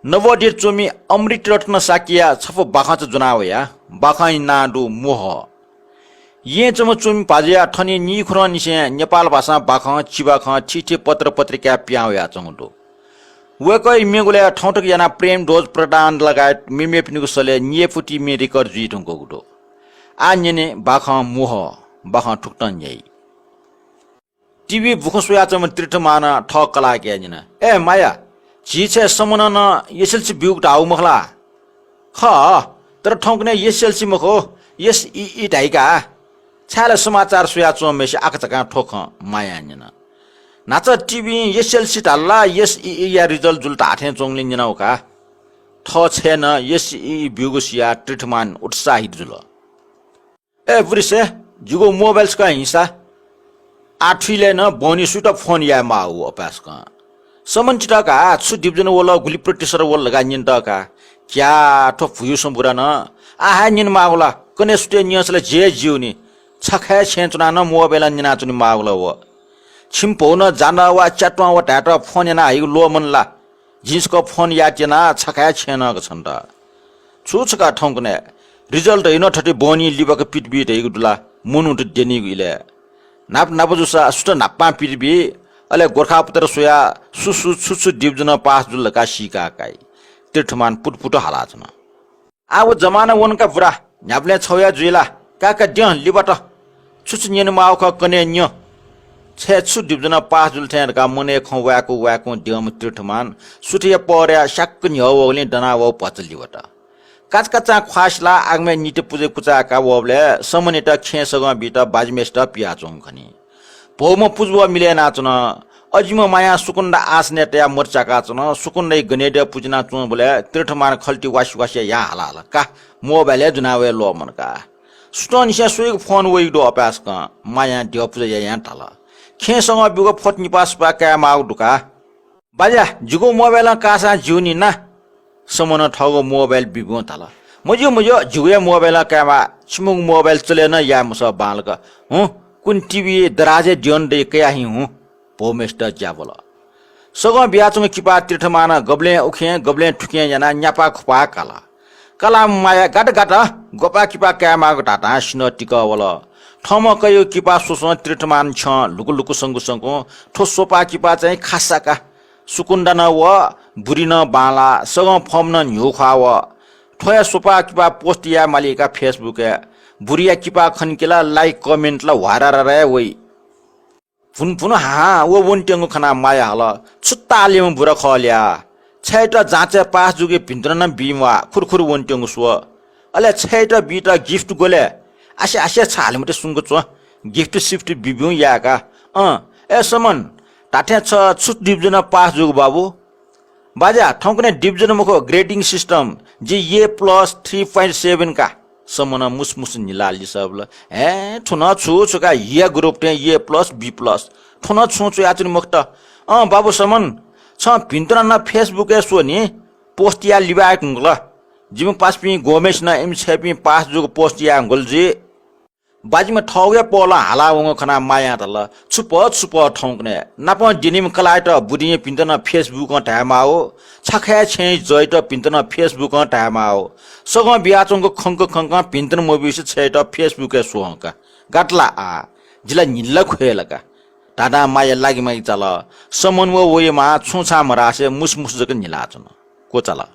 नवडे चोमी अमृत रत्न शाक्या छफ बाखाच जुनावया बाखाइ नाडु मोह ये चम चोमी पाजिया ठनी निखुर निसे नेपाल भाषा बाखा चिबाख छिठे पत्र पत्रिका प्याउया चंगडो वेकै मेगुले ठौटक याना प्रेम डोज प्रदान लगायत मिमे पिनुको सले नियफुटी मे रेकर्ड जुइटुको गुडो आन्यने बाखा मोह बाखा ठुक्टन यई टिभी बुखसुया चम त्रिठमाना ठक कला के जिना ए माया जिछे समन न एसएलसी बिउक टाउ मखला ख तर ठौकने एसएलसी मखो यस इ ढाइका छाले समाचार सुया चोमेसे आकचका ठोक माया निना नाच टिभी एसएलसी टाल्ला यस या रिजल्ट जुल टाथे चोंगलिन जनाउका ठ छेन यस बिउगसिया ट्रिटमान उत्साहित जुल ए बुरिसे जुगो मोबाइल्स का हिस्सा आठिले न बोनी सुट फोन या माउ अपास का समन चिटाका छु डिभिजन वला गुली प्रोटेसर वल लगा निन टका क्या ठो फुयु सम्पुरा न आहा निन माउला कने सुटे नियसले जे जिउनी छखा छेचना न मोबाइल निना चुनि माउला व छिम्पो न जाना वा चटवा वा टाटा फोन ना हाइ लो मनला जिसको फोन याटेना छखा छेन ग छन्त छुछका ठौकने रिजल्ट हैन ठटे बोनी लिबक पिटबिट हैगु दुला मुनु त देनी गइले नाप नापजुसा सुट नापा पिटबि अले गोरखापत्र सोया सुसु सुसु डिभिजन पास जुल का सिका काई तीर्थमान पुटपुट हालाछन आव जमाना वनका बुरा न्याप्ले छौया जुइला काका द्य लिबट छुछु निन माउख कने न्य छे छु डिभिजन पास जुल थेर का मने खवाको वाको द्यम तीर्थमान सुटिया पर्या शक्क न्यवले डनाव पचलिवट काचकाचा ख्वासला आगमे निटे पुजे कुचा का वबले समनेट खेसग बिट बाजमेस्ट पियाचों खनी भौम पुजवा मिले नाचन अजिम माया सुकुन्डा आसनेटया मोर्चाका चन सुकुन्डै गनेड पुजना चुन बोले तीर्थमान खल्टी वासी वासी या हलाला का मोबाइल जुनावे लो मनका सुटन से सुइग फोन वेइडो अपास का माया दियो पुजे या टाला खेसंग बिगो फटनी पास पा का माउ दुका बाजा जुगो मोबाइल कासा जुनी ना समन ठगो मोबाइल बिगो टाला मजो जुगे मोबाइल कामा छिमुङ मोबाइल चलेन या मुस बालका कुन टिभी दराजे दियोन दे कया हि हूं पोमेस्ट ज्याबल सग बियाचम किपा तीर्थमाना गब्ले उखे गब्ले ठुके जना न्यापा खुपा काला माया गाट गोपा किपा क्यामा टाटा सिन टिका वल ठम कयो किपा सोसो तीर्थमान छ लुकु संगु ठो सोपा किपा चाहिँ खासाका सुकुण्डा न व बुरी न बाला सग फम न न्यु खा व ठोया सोपा किपा पोस्टिया मालिका फेसबुक बुरिया किपा खनकेला लाइक कमेन्ट ला वारा रे वइ फुन हा वो वन्टेंगो खना माया हल छुत्तालेम बुरा खल्या छैट जाचे पास जुगे भित्र न बिमा खुरखुर वन्टेंगो सु अले छैट बिटा गिफ्ट गोले आसे छाले मते सुंगो छ गिफ्ट शिफ्ट बिबिउ याका ए समन टाठे छ छुट डिभिजन पास जुग बाबु बाजा ठौकने डिभिजन मको ग्रेडिङ सिस्टम जे ए प्लस 3.7 का समन मुसमुस निलाली सबल ए ठुना छुका ये ग्रुप टे ए प्लस बी प्लस ठुना छु याचुन मुक्त बाबु समन छ भिन्त्र न फेसबुक ए सोनी पोस्ट या लिबाक ngल जिम पास पि गोमेश न एम छपि पास जुग पोस्ट या ngल जी बाजिमा ठौगे पोला हाला वंग खना माया तल छुप ठौकने नाप दिनिम कलाट बुदिए पिन्तन फेसबुक टामाओ छखे छे जयट पिन्तन फेसबुक टामाओ सग बियाचंग खंक पिन्तन मोबिस छैट फेसबुक सोहका गाटला आ जिला निल्ला खोयलका दादा माया लागि मै चल समन वयमा छुछा मरासे मुसमुस जक निलाचन को चला